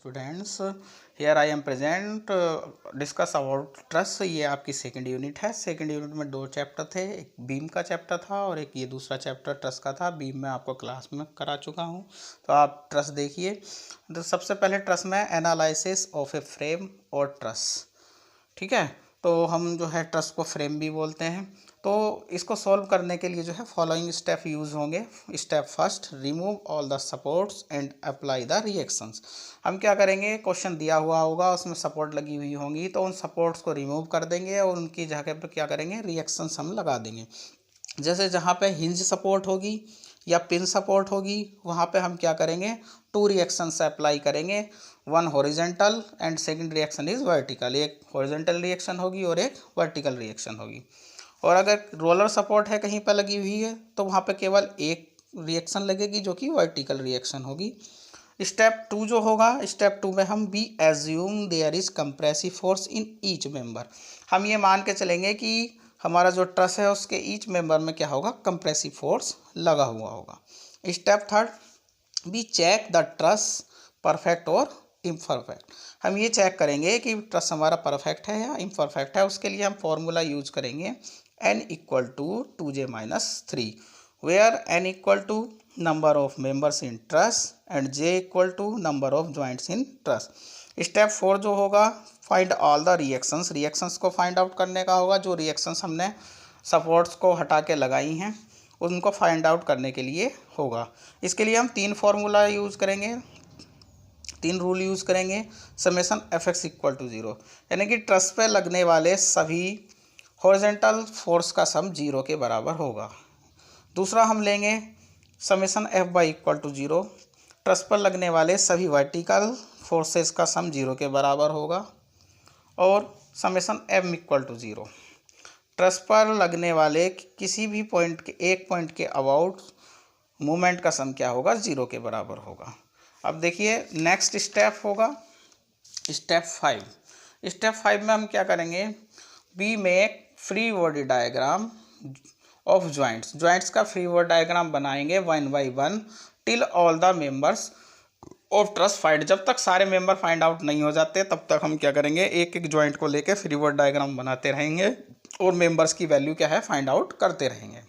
Students, here I am present discuss about trust. ये आपकी second unit है। Second unit में दो चैप्टर थे, एक बीम का चैप्टर था और एक ये दूसरा चैप्टर ट्रस्ट का था। बीम में आपको क्लास में करा चुका हूँ, तो आप ट्रस्ट देखिए। तो सबसे पहले ट्रस्ट में एनालिसिस ऑफ ए फ्रेम और ट्रस्ट, ठीक है। तो हम जो है ट्रस्ट को फ्रेम भी बोलते हैं। तो इसको सॉल्व करने के लिए जो है फॉलोइंग स्टेप यूज़ होंगे। Step first, remove all the supports and apply the reactions. हम क्या करेंगे, क्वेश्चन दिया हुआ होगा, उसमें सपोर्ट लगी हुई होंगी, तो उन सपोर्ट्स को रिमूव कर देंगे और उनकी जगह पर क्या करेंगे, रिएक्शंस हम लगा देंगे। जैसे जहाँ पे हिंज सपोर्ट होगी या पिन सपोर्ट होगी, वहाँ पे हम क्या करेंगे, टू रिएक्शंस अप्लाई करेंगे। One horizontal and second reaction is vertical. एक हॉरिजेंटल रिएक्शन होगी और एक वर्टिकल रिएक्शन होगी। और अगर रोलर सपोर्ट है कहीं पर लगी हुई है, तो वहाँ पे केवल एक रिएक्शन लगेगी जो कि वर्टिकल रिएक्शन होगी। स्टेप टू जो होगा, स्टेप टू में हम we assume there is compressive force in each member. हम ये मान के चलेंगे कि हमारा जो ट्रस है उसके ईच मेंबर में क्या होगा, कंप्रेसिव फोर्स लगा हुआ होगा। Step third, we check the truss perfect और इम्परफेक्ट। हम ये चेक करेंगे कि ट्रस हमारा परफेक्ट है या इम्परफेक्ट है। उसके लिए हम फॉर्मूला यूज करेंगे n equal to 2j-3, where n equal to number of members in truss and j equal to number of joints in truss. Step four जो होगा, find all the reactions. Reactions को find out करने का होगा। जो reactions हमने supports को हटा के लगाई हैं उनको फाइंड आउट करने के लिए होगा। इसके लिए हम तीन फार्मूला यूज़ करेंगे, तीन रूल यूज़ करेंगे। Summation F X equal to 0, यानी कि ट्रस पे लगने वाले सभी हॉरिजेंटल फोर्स का सम 0 के बराबर होगा। दूसरा हम लेंगे summation F y equal to 0, truss पर लगने वाले सभी वर्टिकल फोर्सेस का सम 0 के बराबर होगा। और summation M equal to 0, truss पर लगने वाले किसी भी पॉइंट के एक पॉइंट के अबाउट मूवमेंट का सम क्या होगा, 0 के बराबर होगा। अब देखिए नेक्स्ट स्टेप होगा स्टेप 5। स्टेप 5 में हम क्या करेंगे, we make free body diagram of joints. Joints का फ्री बॉडी डायग्राम बनाएंगे 1 by 1 till all the members of truss find. जब तक सारे मेंबर फाइंड आउट नहीं हो जाते तब तक हम क्या करेंगे, एक एक जॉइंट को लेके फ्री बॉडी डायग्राम बनाते रहेंगे और मेंबर्स की वैल्यू क्या है फाइंड आउट करते रहेंगे।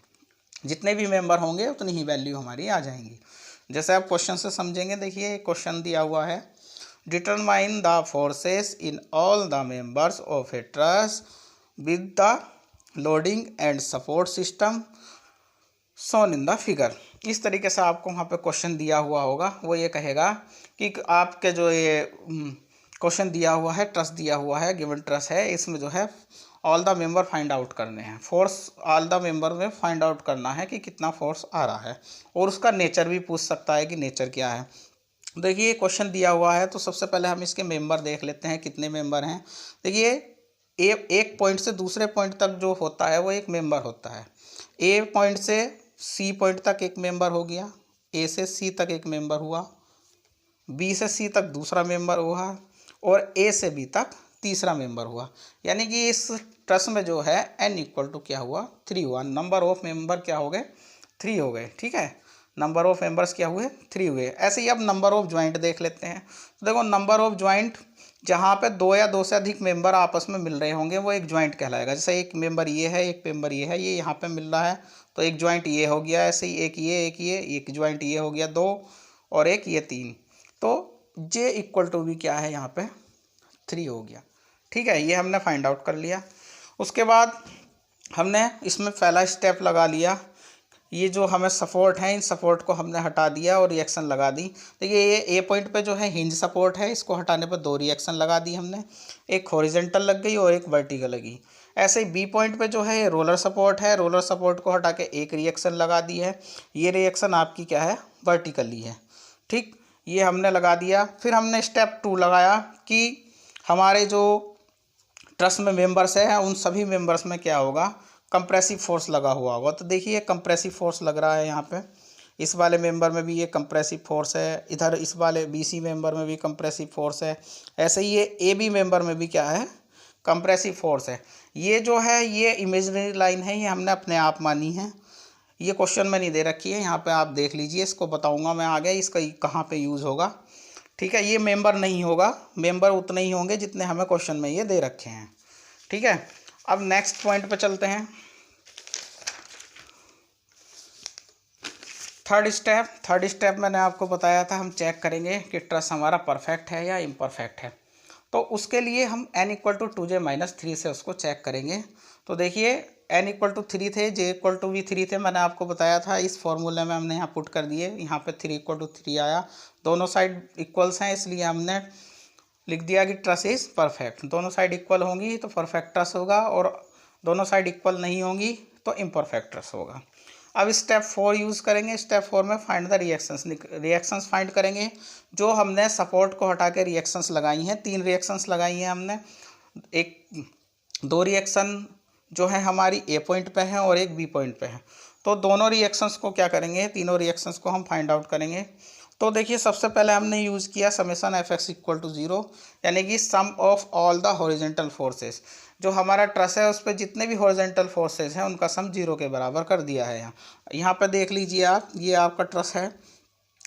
जितने भी मेंबर होंगे उतनी ही वैल्यू हमारी आ जाएंगी। जैसे आप क्वेश्चन से समझेंगे, देखिए क्वेश्चन दिया हुआ है, determine the forces in all the members of a trust with the loading and support system shown in the figure. इस तरीके से आपको वहाँ पे क्वेश्चन दिया हुआ होगा। वो ये कहेगा कि आपके जो ये क्वेश्चन दिया हुआ है, ट्रस्ट दिया हुआ है, गिवन ट्रस्ट है, इसमें जो है all the member find out करने हैं, फोर्स ऑल द मेंबर में फाइंड आउट करना है कि कितना फोर्स आ रहा है। और उसका नेचर भी पूछ सकता है कि नेचर क्या है। देखिए क्वेश्चन दिया हुआ है, तो सबसे पहले हम इसके मेंबर देख लेते हैं, कितने मेंबर हैं। देखिए एक पॉइंट से दूसरे पॉइंट तक जो होता है वो एक मेंबर होता है। ए पॉइंट से सी पॉइंट तक एक मेंबर हो गया, ए से सी तक एक मेंबर हुआ, बी से सी तक दूसरा मेंबर हुआ और ए से बी तक तीसरा मेंबर हुआ। यानी कि इस ट्रस्ट में जो है n इक्वल टू क्या हुआ, 3 हुआ। नंबर ऑफ मेंबर क्या हो गए, 3 हो गए, ठीक है। नंबर ऑफ मेंबर्स क्या हुए, 3 हुए। ऐसे ही अब नंबर ऑफ ज्वाइंट देख लेते हैं। तो देखो नंबर ऑफ ज्वाइंट, जहाँ पे दो या दो से अधिक मेंबर आपस में मिल रहे होंगे वो एक ज्वाइंट कहलाएगा। जैसे एक मेंबर ये है, एक मेंबर ये है, ये यहाँ पे मिल रहा है तो एक ज्वाइंट ये हो गया। ऐसे ही एक ये, एक ज्वाइंट ये हो गया 2 और एक ये 3। तो j इक्वल टू भी क्या है यहाँ पे 3 हो गया, ठीक है। ये हमने फाइंड आउट कर लिया। उसके बाद हमने इसमें पहला स्टेप लगा लिया, ये जो हमें सपोर्ट है इन सपोर्ट को हमने हटा दिया और रिएक्शन लगा दी। देखिए ये ए पॉइंट पे जो है हिंज सपोर्ट है, इसको हटाने पर 2 रिएक्शन लगा दी हमने, एक हॉरिजेंटल लग गई और एक वर्टिकल लगी। ऐसे ही बी पॉइंट पे जो है ये रोलर सपोर्ट है, रोलर सपोर्ट को हटा के एक रिएक्शन लगा दी है। ये रिएक्शन आपकी क्या है, वर्टिकली है, ठीक। ये हमने लगा दिया। फिर हमने स्टेप 2 लगाया कि हमारे जो ट्रस्ट में मेंबर्स है उन सभी मेंबर्स में क्या होगा, कंप्रेसिव फोर्स लगा हुआ होगा। तो देखिए कंप्रेसिव फोर्स लग रहा है यहाँ पे, इस वाले मेंबर में भी ये कंप्रेसिव फोर्स है, इधर इस वाले बीसी मेंबर में भी कंप्रेसिव फोर्स है। ऐसे ही ये ए बी मेंबर में भी क्या है, कंप्रेसिव फोर्स है। ये जो है ये इमेजिनरी लाइन है, ये हमने अपने आप मानी है, ये क्वेश्चन में नहीं दे रखी है। यहाँ पे आप देख लीजिए, इसको बताऊँगा मैं आगे इसका कहाँ पर यूज़ होगा, ठीक है, ये मेंबर नहीं होगा, मेंबर उतने ही होंगे जितने हमें क्वेश्चन में ये दे रखे हैं। ठीक है, अब नेक्स्ट पॉइंट पे चलते हैं। थर्ड स्टेप मैंने आपको बताया था, हम चेक करेंगे कि ट्रस हमारा परफेक्ट है या इम्परफेक्ट है। तो उसके लिए हम n=2j-3 से उसको चेक करेंगे। तो देखिए n=3 थे, j=3 थे, मैंने आपको बताया था इस फॉर्मूले में हमने यहाँ पुट कर दिए, यहाँ पे 3=3 आया, दोनों साइड इक्वल्स हैं इसलिए हमने लिख दिया कि ट्रस इज़ परफेक्ट। दोनों साइड इक्वल होंगी तो परफेक्ट ट्रस होगा, और दोनों साइड इक्वल नहीं होंगी तो इम्परफेक्ट ट्रस होगा। अब स्टेप 4 यूज़ करेंगे। स्टेप 4 में फाइंड द रिएक्शंस फाइंड करेंगे। जो हमने सपोर्ट को हटा के रिएक्शंस लगाई हैं, 3 रिएक्शंस लगाई हैं हमने, दो रिएक्शन जो है हमारी ए पॉइंट पे है और एक बी पॉइंट पे है। तो दोनों रिएक्शंस को क्या करेंगे, तीनों रिएक्शंस को हम फाइंड आउट करेंगे। तो देखिए सबसे पहले हमने यूज़ किया समेशन Fx=0, यानी कि sum of all the horizontal forces. जो हमारा ट्रस है उस पर जितने भी हॉरिजेंटल फोर्सेस हैं उनका सम 0 के बराबर कर दिया है। यहाँ पर देख लीजिए आप, ये आपका ट्रस है,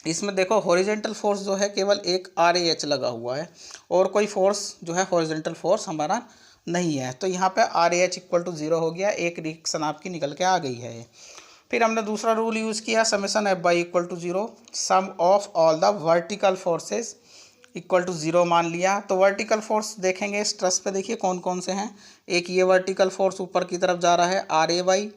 इसमें देखो हॉरिजेंटल फोर्स जो है केवल एक RAH लगा हुआ है, और कोई फोर्स जो है हॉरिजेंटल फोर्स हमारा नहीं है। तो यहाँ पे RAH=0 हो गया, एक रिएक्शन आपकी निकल के आ गई है। फिर हमने दूसरा रूल यूज़ किया summation Fy=0, sum of all the vertical forces =0 मान लिया। तो वर्टिकल फोर्स देखेंगे इस ट्रस पे, देखिए कौन कौन से हैं। एक ये वर्टिकल फोर्स ऊपर की तरफ जा रहा है RAY,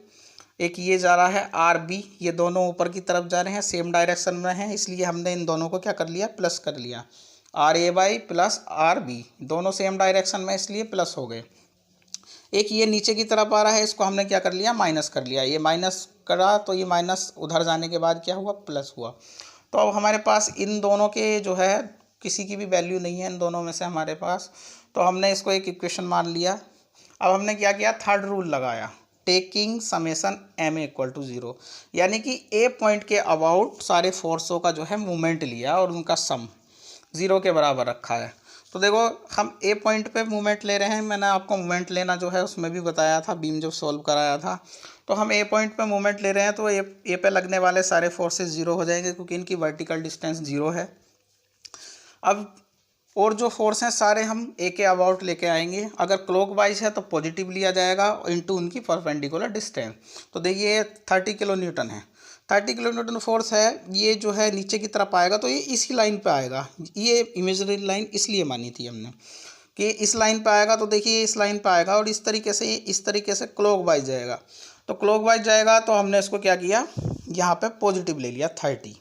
एक ये जा रहा है RB, ये दोनों ऊपर की तरफ जा रहे हैं, सेम डायरेक्शन में हैं, इसलिए हमने इन दोनों को क्या कर लिया, प्लस कर लिया। RAY प्लस RB दोनों सेम डायरेक्शन में, इसलिए प्लस हो गए। एक ये नीचे की तरफ आ रहा है, इसको हमने क्या कर लिया, माइनस कर लिया। ये माइनस करा तो ये माइनस उधर जाने के बाद क्या हुआ, प्लस हुआ। तो अब हमारे पास इन दोनों के जो है किसी की भी वैल्यू नहीं है इन दोनों में से हमारे पास, तो हमने इसको एक इक्वेशन मान लिया। अब हमने क्या किया, थर्ड रूल लगाया, टेकिंग समेशन MA=0, यानी कि ए पॉइंट के अबाउट सारे फोर्सों का जो है मूवमेंट लिया और उनका सम 0 के बराबर रखा है। तो देखो हम ए पॉइंट पे मूवमेंट ले रहे हैं, मैंने आपको मूवमेंट लेना जो है उसमें भी बताया था, बीम जब सॉल्व कराया था। तो हम ए पॉइंट पे मूवमेंट ले रहे हैं, तो ए पे लगने वाले सारे फोर्सेस 0 हो जाएंगे क्योंकि इनकी वर्टिकल डिस्टेंस 0 है। अब और जो फोर्स हैं सारे हम ए के अबाउट लेके आएंगे। अगर क्लॉकवाइज है तो पॉजिटिव लिया जाएगा इनटू उनकी परपेंडिकुलर डिस्टेंस। तो देखिए 30 किलो न्यूटन है, 30 किलो न्यूटन फोर्स है, ये जो है नीचे की तरफ आएगा तो ये इसी लाइन पे आएगा। ये इमेजिनरी लाइन इसलिए मानी थी हमने कि इस लाइन पे आएगा, तो देखिए इस लाइन पे आएगा और इस तरीके से, इस तरीके से क्लॉकवाइज जाएगा। तो क्लॉकवाइज जाएगा तो हमने इसको क्या किया, यहाँ पे पॉजिटिव ले लिया 30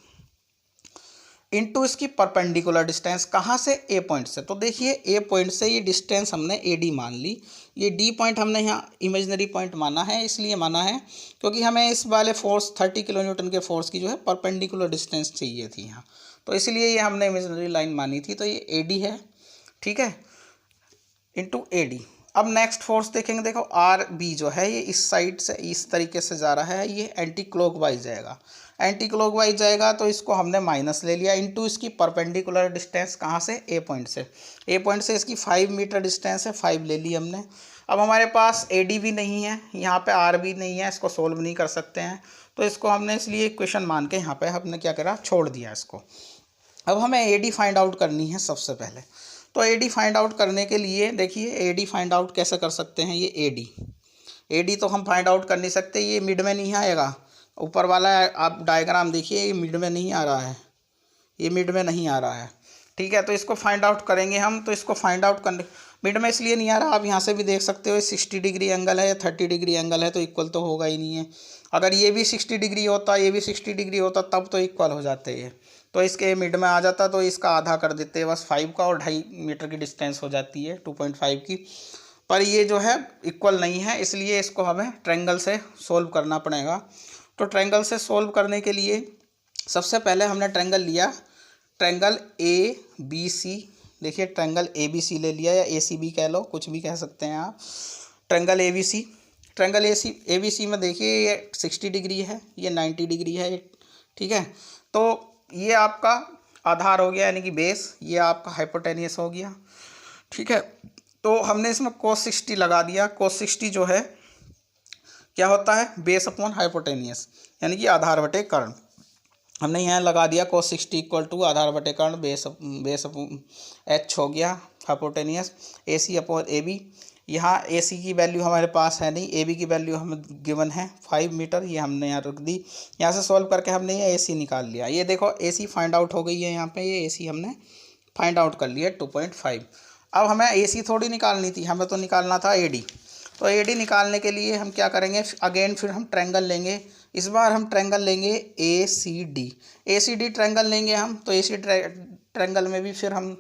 इनटू इसकी परपेंडिकुलर डिस्टेंस, कहाँ से, ए पॉइंट से। तो देखिए ए पॉइंट से ये डिस्टेंस हमने AD मान ली, ये डी पॉइंट हमने यहाँ इमेजिनरी पॉइंट माना है, इसलिए माना है क्योंकि हमें इस वाले फोर्स 30 किलो न्यूटन के फोर्स की जो है परपेंडिकुलर डिस्टेंस चाहिए थी यहाँ, तो इसलिए ये हमने इमेजिनरी लाइन मानी थी। तो ये AD है, ठीक है, इंटू AD। अब नेक्स्ट फोर्स देखेंगे, देखो RB जो है ये इस साइड से इस तरीके से जा रहा है, ये एंटी क्लॉकवाइज जाएगा, एंटी क्लॉकवाइज जाएगा तो इसको हमने माइनस ले लिया इनटू इसकी परपेंडिकुलर डिस्टेंस, कहाँ से, ए पॉइंट से। ए पॉइंट से इसकी 5 मीटर डिस्टेंस है, 5 ले ली हमने। अब हमारे पास AD भी नहीं है, यहाँ पे RB नहीं है, इसको सोल्व नहीं कर सकते हैं, तो इसको हमने इसलिए इक्वेशन मान के यहाँ पे हमने क्या करा, छोड़ दिया इसको। अब हमें AD फाइंड आउट करनी है सबसे पहले। तो AD फाइंड आउट करने के लिए देखिए AD फाइंड आउट कैसे कर सकते हैं। ये AD तो हम फाइंड आउट कर नहीं सकते, ये मिड में नहीं आएगा, ऊपर वाला आप डायग्राम देखिए, ये मिड में नहीं आ रहा है, ये मिड में नहीं आ रहा है, ठीक है। तो इसको फाइंड आउट करेंगे हम, तो इसको फाइंड आउट करने, मिड में इसलिए नहीं आ रहा, आप यहाँ से भी देख सकते हो 60 डिग्री एंगल है या 30 डिग्री एंगल है, तो इक्वल तो होगा ही नहीं है। अगर ये भी 60 डिग्री होता, ये भी 60 डिग्री होता, तब तो इक्वल हो जाते ये, तो इसके मिड में आ जाता, तो इसका आधा कर देते हैं बस 5 का, और 2.5 मीटर की डिस्टेंस हो जाती है 2.5 की। पर ये जो है इक्वल नहीं है, इसलिए इसको हमें ट्रायंगल से सोल्व करना पड़ेगा। तो ट्रायंगल से सोल्व करने के लिए सबसे पहले हमने ट्रायंगल लिया, ट्रायंगल ABC, देखिए ट्रायंगल ABC ले लिया, या ACB कह लो, कुछ भी कह सकते हैं आप। ट्रायंगल ABC, ट्रायंगल ABC में देखिए ये 60 डिग्री है, ये 90 डिग्री है, ठीक है। तो ये आपका आधार हो गया, यानी कि बेस, ये आपका हाइपोटेनियस हो गया, ठीक है। तो हमने इसमें cos 60 लगा दिया। cos 60 जो है क्या होता है, बेस अपॉन हाइपोटेनियस, यानी कि आधार बटे कर्ण। हमने यहाँ लगा दिया cos 60 इक्वल टू आधार बटे कर्ण बेस एच हो गया हाइपोटेनियस AC अपॉन AB। यहाँ AC की वैल्यू हमारे पास है नहीं, AB की वैल्यू हमें गिवन है 5 मीटर, ये हमने यहाँ रख दी। यहाँ से सॉल्व करके हमने ये AC निकाल लिया। ये देखो AC फाइंड आउट हो गई है, यहाँ पे ये AC हमने फाइंड आउट कर लिया 2.5। अब हमें AC थोड़ी निकालनी थी, हमें तो निकालना था AD। तो AD निकालने के लिए हम क्या करेंगे, अगेन फिर हम ट्रायंगल लेंगे। इस बार हम ट्रायंगल लेंगे ACD ट्रायंगल लेंगे हम। तो AC ट्रायंगल में भी फिर हम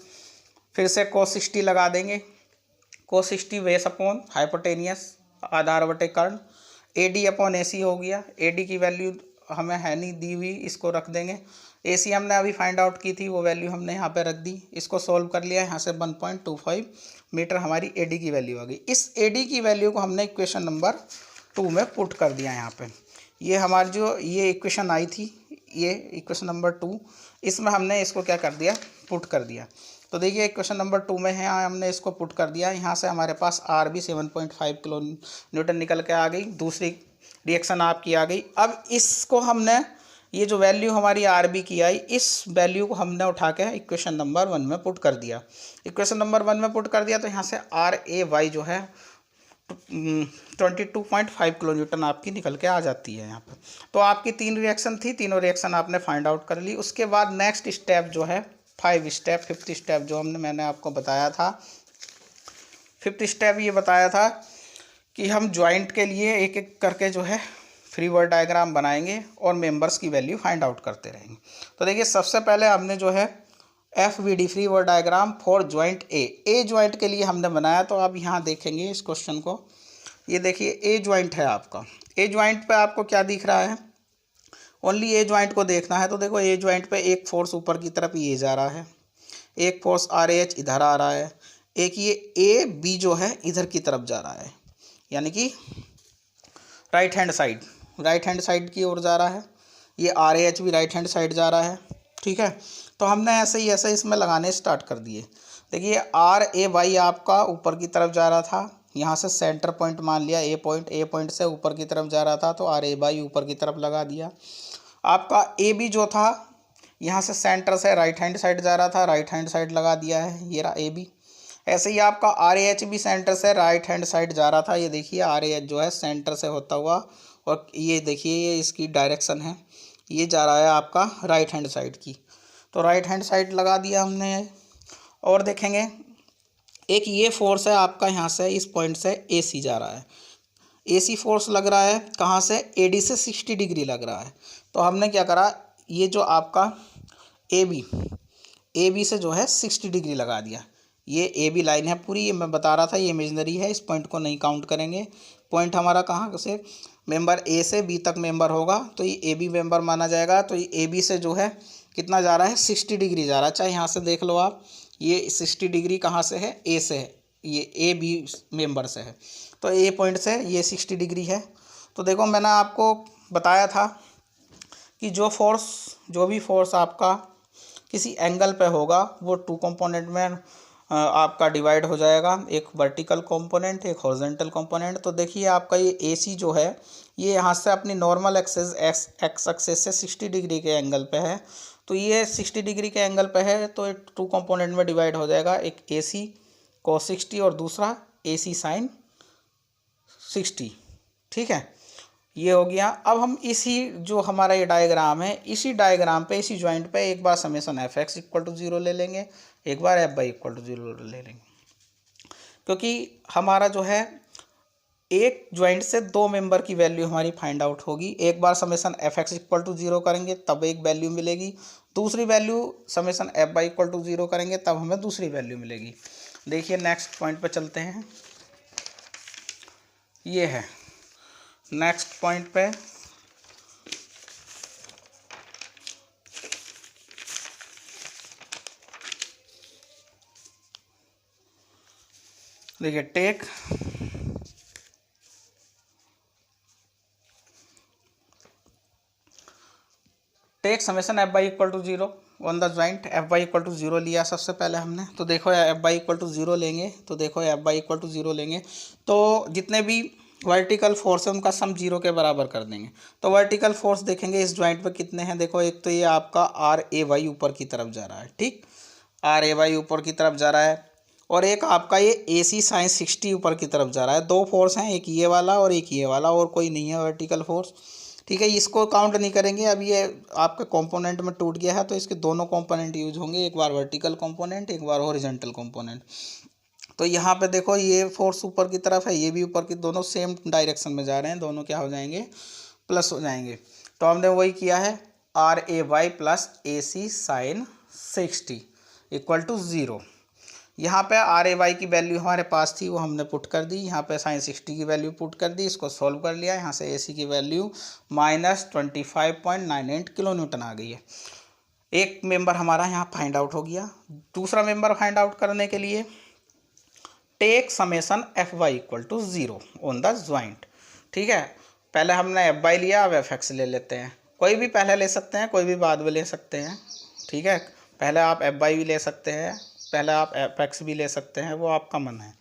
फिर से cos 60 लगा देंगे। cos 60 बेस अपॉन हाइपोटेनियस आधार बटे कर्ण AD अपॉन AC हो गया। AD की वैल्यू हमें है नहीं दी हुई, इसको रख देंगे। AC हमने अभी फाइंड आउट की थी, वो वैल्यू हमने यहाँ पे रख दी। इसको सॉल्व कर लिया, यहाँ से 1.25 मीटर हमारी AD की वैल्यू आ गई। इस AD की वैल्यू को हमने इक्वेशन नंबर 2 में पुट कर दिया। यहाँ पे ये हमारी जो ये इक्वेशन आई थी, ये इक्वेशन नंबर 2, इसमें हमने इसको क्या कर दिया, पुट कर दिया। तो देखिए इक्वेशन नंबर 2 में है, हमने इसको पुट कर दिया। यहाँ से हमारे पास आर भी 7.5 किलो न्यूटन निकल के आ गई। दूसरी रिएक्शन आपकी आ गई। अब इसको हमने ये जो वैल्यू हमारी आर बी की आई, इस वैल्यू को हमने उठा के इक्वेशन नंबर 1 में पुट कर दिया। इक्वेशन नंबर 1 में पुट कर दिया तो यहाँ से आर ए वाई जो है 22.5 किलो न्यूटन आपकी निकल के आ जाती है यहाँ पर। तो आपकी 3 रिएक्शन थी, तीनों रिएक्शन आपने फाइंड आउट कर ली। उसके बाद नेक्स्ट स्टेप जो है 5th स्टेप जो मैंने आपको बताया था, 5th स्टेप ये बताया था कि हम जॉइंट के लिए एक एक करके जो है फ्री वर्ड डायग्राम बनाएंगे और मेंबर्स की वैल्यू फाइंड आउट करते रहेंगे। तो देखिए सबसे पहले हमने जो है FVD free word diagram for joint a joint के लिए हमने बनाया। तो आप यहाँ देखेंगे इस क्वेश्चन को, ये देखिए ए जॉइंट है आपका। ए जॉइंट पे आपको क्या दिख रहा है, ओनली ए जॉइंट को देखना है। तो देखो ए जॉइंट पे एक फोर्स ऊपर की तरफ ये जा रहा है, एक फोर्स RH इधर आ रहा है, एक ये AB जो है इधर की तरफ जा रहा है, यानी कि राइट हैंड साइड की ओर जा रहा है। ये RH भी राइट हैंड साइड जा रहा है, ठीक है। तो हमने ऐसे ही इसमें लगाने स्टार्ट कर दिए। देखिए RAY आपका ऊपर की तरफ जा रहा था, यहाँ से सेंटर पॉइंट मान लिया ए पॉइंट से ऊपर की तरफ जा रहा था, तो RAY ऊपर की तरफ लगा दिया। आपका AB जो था यहाँ से सेंटर से राइट हैंड साइड जा रहा था, राइट हैंड साइड लगा दिया है, ये रहा AB। ऐसे ही आपका RH भी सेंटर से राइट हैंड साइड जा रहा था, ये देखिए RH जो है सेंटर से होता हुआ, और ये देखिए ये इसकी डायरेक्शन है, ये जा रहा है आपका राइट हैंड साइड की। तो राइट हैंड साइड लगा दिया हमने। और देखेंगे एक ये फोर्स है आपका, यहाँ से इस पॉइंट से AC जा रहा है, AC फोर्स लग रहा है कहाँ से, AD से 60 डिग्री लग रहा है। तो हमने क्या करा, ये जो आपका AB से जो है 60 डिग्री लगा दिया। ये AB लाइन है पूरी, ये मैं बता रहा था, ये इमेजिनरी है, इस पॉइंट को नहीं काउंट करेंगे। पॉइंट हमारा कहाँ से, मेंबर A से B तक मेंबर होगा, तो ये AB मेंबर माना जाएगा। तो ये AB से जो है कितना जा रहा है, 60 डिग्री जा रहा है। चाहे यहाँ से देख लो आप, ये 60 डिग्री कहाँ से है, A से है, ये AB मेंबर से है। तो A पॉइंट से ये 60 डिग्री है। तो देखो मैंने आपको बताया था कि जो भी फोर्स आपका किसी एंगल पे होगा वो 2 कंपोनेंट में आपका डिवाइड हो जाएगा, एक वर्टिकल कंपोनेंट, एक हॉरिजॉन्टल कंपोनेंट। तो देखिए आपका ये AC जो है ये यहाँ से अपनी नॉर्मल एक्सेस एक्स एक्सेस से 60 डिग्री के एंगल पे है। तो ये 60 डिग्री के एंगल पे है, तो 2 कंपोनेंट में डिवाइड हो जाएगा, एक AC cos 60 और दूसरा AC sin 60, ठीक है। ये हो गया। अब हम इसी जो हमारा ये डायग्राम है, इसी डायग्राम पे, इसी जॉइंट पे एक बार समेसन fx इक्वल टू 0 ले लेंगे, एक बार fy इक्वल टू 0 ले लेंगे, क्योंकि हमारा जो है एक जॉइंट से 2 मेंबर की वैल्यू हमारी फाइंड आउट होगी। एक बार समेसन fx इक्वल टू 0 करेंगे तब एक वैल्यू मिलेगी, दूसरी value summation fy equal to 0 करेंगे तब हमें दूसरी वैल्यू मिलेगी। देखिए नेक्स्ट पॉइंट पे चलते हैं, ये है नेक्स्ट पॉइंट पे। देखिए take summation fy equal to 0 on the joint, fy equal to 0 लिया सबसे पहले हमने। तो देखो fy इक्वल टू 0 लेंगे, तो देखो fy इक्वल टू 0 लेंगे तो जितने भी वर्टिकल फोर्स है उनका सम जीरो के बराबर कर देंगे। तो वर्टिकल फोर्स देखेंगे इस जॉइंट पे कितने हैं। देखो एक तो ये आपका आर ए वाई ऊपर की तरफ जा रहा है, ठीक, आर ए वाई ऊपर की तरफ जा रहा है, और एक आपका ये ए सी साइन 60 ऊपर की तरफ जा रहा है। दो फोर्स हैं, एक ये वाला और एक ये वाला, और कोई नहीं है वर्टिकल फोर्स, ठीक है। इसको काउंट नहीं करेंगे। अब ये आपके कंपोनेंट में टूट गया है तो इसके दोनों कंपोनेंट यूज होंगे, एक बार वर्टिकल कंपोनेंट, एक बार हॉरिजॉन्टल कंपोनेंट। तो यहाँ पे देखो ये फोर्स ऊपर की तरफ है, ये भी ऊपर की, दोनों सेम डायरेक्शन में जा रहे हैं, दोनों क्या हो जाएंगे, प्लस हो जाएंगे। तो हमने वही किया है, R A Y plus A C sine 60 equal to 0। यहाँ पे आर ए वाई की वैल्यू हमारे पास थी वो हमने पुट कर दी, यहाँ पे साइन 60 की वैल्यू पुट कर दी, इसको सॉल्व कर लिया। यहाँ से ए सी की वैल्यू -25.98 किलो न्यूटन आ गई है। एक मेंबर हमारा यहाँ फाइंड आउट हो गया। दूसरा मेंबर फाइंड आउट करने के लिए take summation F Y equal to 0 on the joint, ठीक है। पहले हमने एफ वाई लिया, अब एफ एक्स ले लेते हैं। कोई भी पहले ले सकते हैं, कोई भी बाद में ले सकते हैं, ठीक है। पहले आप एफ वाई भी ले सकते हैं, पहले आप एफ एक्स भी ले सकते हैं, वो आपका मन है।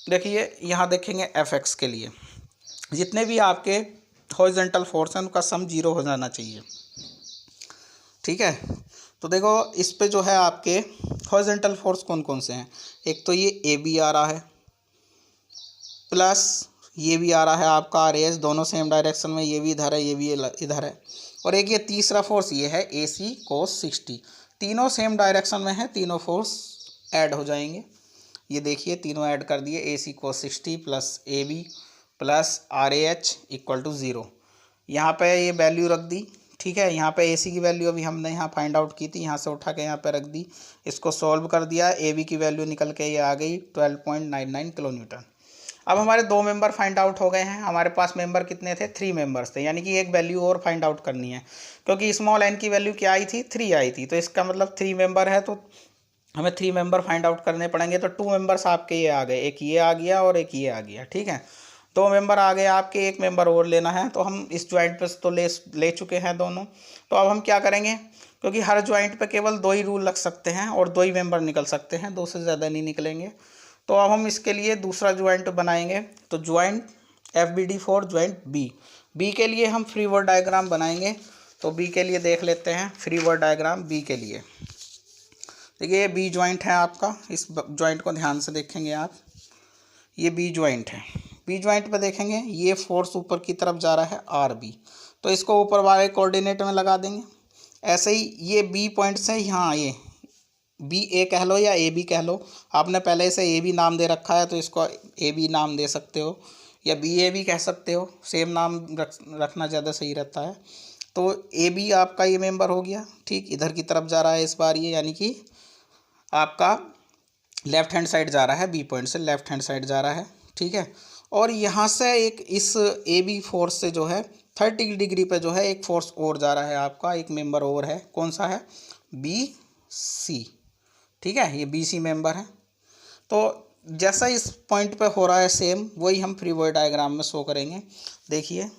देखिए यहाँ देखेंगे एफ एक्स के लिए जितने भी आपके हॉरिजॉन्टल फोर्स हैं उनका सम 0 हो जाना चाहिए, ठीक है। तो देखो इस पे जो है आपके हॉरिजॉन्टल फोर्स कौन कौन से हैं। एक तो ये ए बी आ रहा है, प्लस ये भी आ रहा है आपका आर एस, दोनों सेम डायरेक्शन में, ये भी इधर है ये भी इधर है। और एक ये तीसरा फोर्स ये है ए सी कोस 60, तीनों सेम डायरेक्शन में है, तीनों फोर्स ऐड हो जाएंगे। ये देखिए तीनों ऐड कर दिए, A C cos 60 plus A B plus R A H equal to 0। यहाँ पे ये वैल्यू रख दी, ठीक है। यहाँ पे ए सी की वैल्यू अभी हमने यहाँ फाइंड आउट की थी, यहाँ से उठा के यहाँ पे रख दी, इसको सॉल्व कर दिया, ए बी की वैल्यू निकल के ये आ गई 12.99 किलो न्यूटन। अब हमारे दो मेंबर फाइंड आउट हो गए हैं। हमारे पास मेंबर कितने थे, 3 मेंबर्स थे, यानी कि एक वैल्यू और फाइंड आउट करनी है, क्योंकि स्मॉल एन की वैल्यू क्या आई थी, 3 आई थी। तो इसका मतलब 3 मेंबर है, तो हमें 3 मेंबर फाइंड आउट करने पड़ेंगे। तो 2 मेंबर्स आपके ये आ गए, एक ये आ गया और एक ये आ गया, ठीक है। 2 मेंबर आ गए आपके, एक मेंबर और लेना है। तो हम इस ज्वाइंट पे तो ले चुके हैं दोनों। तो अब हम क्या करेंगे, क्योंकि हर ज्वाइंट पे केवल 2 ही रूल लग सकते हैं और 2 ही मेंबर निकल सकते हैं, 2 से ज़्यादा नहीं निकलेंगे। तो अब हम इसके लिए दूसरा ज्वाइंट बनाएंगे। तो joint F B D for joint B. B के लिए हम फ्री वर्ड डायग्राम बनाएंगे। तो बी के लिए देख लेते हैं फ्री वर्ड डायग्राम बी के लिए। देखिए ये बी ज्वाइंट है आपका, इस ज्वाइंट को ध्यान से देखेंगे आप, ये बी ज्वाइंट है। बी ज्वाइंट पे देखेंगे ये फोर्स ऊपर की तरफ जा रहा है आर बी, तो इसको ऊपर वाले कोऑर्डिनेट में लगा देंगे। ऐसे ही ये बी पॉइंट से यहाँ ये बी ए कह लो या ए बी कह लो, आपने पहले से ए बी नाम दे रखा है तो इसको ए बी नाम दे सकते हो, या बी ए बी कह सकते हो, सेम नाम रखना ज़्यादा सही रहता है। तो ए बी आपका ये मेंबर हो गया, ठीक, इधर की तरफ जा रहा है इस बार ये, यानी कि आपका लेफ्ट हैंड साइड जा रहा है, बी पॉइंट से लेफ्ट हैंड साइड जा रहा है, ठीक है। और यहाँ से एक इस ए बी फोर्स से जो है 30 डिग्री पे जो है एक फोर्स और जा रहा है आपका, एक मेंबर और है, कौन सा है, बी सी, ठीक है, ये बी सी मेंबर है। तो जैसा इस पॉइंट पे हो रहा है सेम वही हम फ्री वर्ड डायग्राम में शो करेंगे। देखिए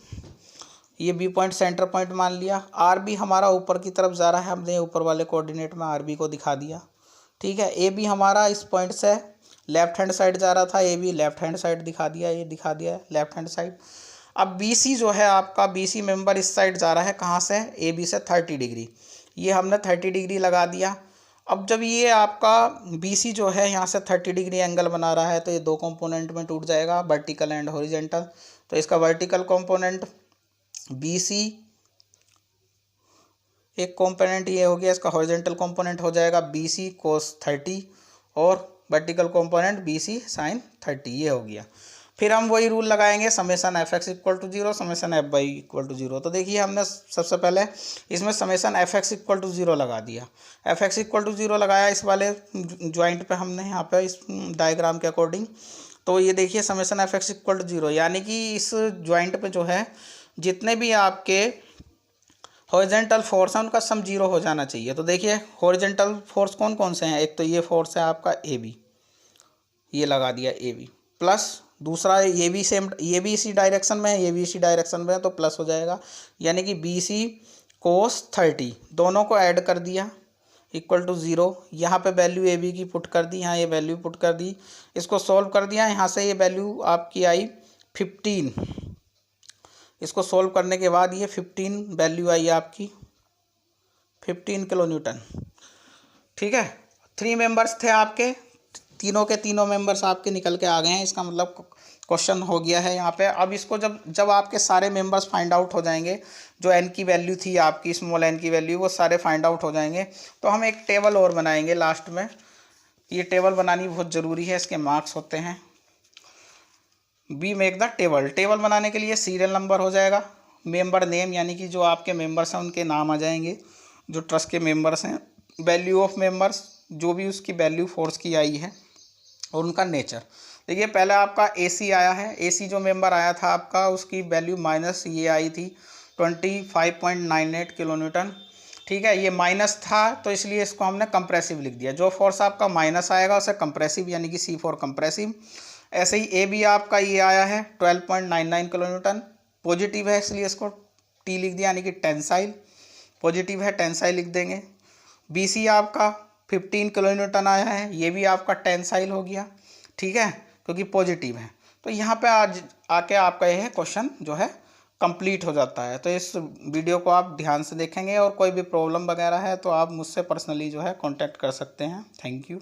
ये बी पॉइंट सेंटर पॉइंट मान लिया, आर बी हमारा ऊपर की तरफ जा रहा है, हमने ऊपर वाले कोऑर्डिनेट में आर बी को दिखा दिया, ठीक है। ए बी हमारा इस पॉइंट से लेफ्ट हैंड साइड जा रहा था, A be left hand side दिखा दिया, ये दिखा दिया लेफ्ट हैंड साइड। अब बी सी जो है आपका, बी सी मेंबर इस साइड जा रहा है, कहाँ से, ए बी से 30 डिग्री, ये हमने 30 डिग्री लगा दिया। अब जब ये आपका बी सी जो है यहाँ से 30 डिग्री एंगल बना रहा है तो ये 2 कंपोनेंट में टूट जाएगा, वर्टिकल एंड हॉरिजॉन्टल। तो इसका वर्टिकल कंपोनेंट बी सी एक कंपोनेंट ये हो गया, इसका हॉरिजॉन्टल कंपोनेंट हो जाएगा बी सी कोस 30 और vertical component B C sine 30, ये हो गया। फिर हम वही रूल लगाएंगे, summation F X equal to 0, summation F Y equal to 0। तो देखिए हमने सबसे पहले इसमें summation F X equal to 0 लगा दिया, एफ एक्स इक्वल टू 0 लगाया इस वाले ज्वाइंट पे हमने, यहाँ पे इस डायग्राम के अकॉर्डिंग। तो ये देखिए summation F X equal to 0, यानी कि इस ज्वाइंट पे जो है जितने भी आपके हॉरिजॉन्टल फोर्स हैं उनका सम 0 हो जाना चाहिए। तो देखिए हॉरिजॉन्टल फोर्स कौन कौन से हैं, एक तो ये फोर्स है आपका ए बी, ये लगा दिया ए बी, प्लस दूसरा ये भी सेम, ये भी इसी डायरेक्शन में है, ये भी इसी डायरेक्शन में है, तो प्लस हो जाएगा, यानी कि बी सी कोस 30, दोनों को ऐड कर दिया, इक्वल टू 0। यहाँ पे वैल्यू ए बी की पुट कर दी, यहाँ ये वैल्यू पुट कर दी, इसको सॉल्व कर दिया, यहाँ से ये वैल्यू आपकी आई 15। इसको सॉल्व करने के बाद ये 15 वैल्यू आई आपकी 15 किलो न्यूटन। ठीक है, 3 मेंबर्स थे आपके, तीनों के तीनों मेंबर्स आपके निकल के आ गए हैं। इसका मतलब क्वेश्चन हो गया है यहाँ पे। अब इसको जब आपके सारे मेंबर्स फाइंड आउट हो जाएंगे, जो एन की वैल्यू थी आपकी, स्मॉल एन की वैल्यू, वो सारे फाइंड आउट हो जाएंगे, तो हम एक टेबल और बनाएंगे लास्ट में। ये टेबल बनानी बहुत ज़रूरी है, इसके मार्क्स होते हैं। We make the table. Table बनाने के लिए सीरियल नंबर हो जाएगा, मेंबर नेम यानी कि जो आपके मेंबर्स हैं उनके नाम आ जाएंगे, जो ट्रस्ट के मेंबर्स हैं, वैल्यू ऑफ मेंबर्स, जो भी उसकी वैल्यू फोर्स की आई है, और उनका नेचर। देखिए पहले आपका एसी आया है, एसी जो मेंबर आया था आपका, उसकी वैल्यू माइनस ये आई थी 25.98 किलो न्यूटन। ठीक है, ये माइनस था तो इसलिए इसको हमने कंप्रेसिव लिख दिया। जो फोर्स आपका माइनस आएगा उसे कंप्रेसिव यानी कि सी फॉर कंप्रेसिव। ऐसे ही ए बी आपका ये आया है 12.99 किलो न्यूटन, पॉजिटिव है इसलिए इसको टी लिख दिया यानी कि टेंसाइल, पॉजिटिव है टेंसाइल लिख देंगे। बी सी आपका 15 किलो न्यूटन आया है, ये भी आपका टेंसाइल हो गया। ठीक है, क्योंकि पॉजिटिव है। तो यहाँ पे आज आके आपका यह क्वेश्चन जो है कंप्लीट हो जाता है। तो इस वीडियो को आप ध्यान से देखेंगे, और कोई भी प्रॉब्लम वगैरह है तो आप मुझसे पर्सनली जो है कांटेक्ट कर सकते हैं। Thank you.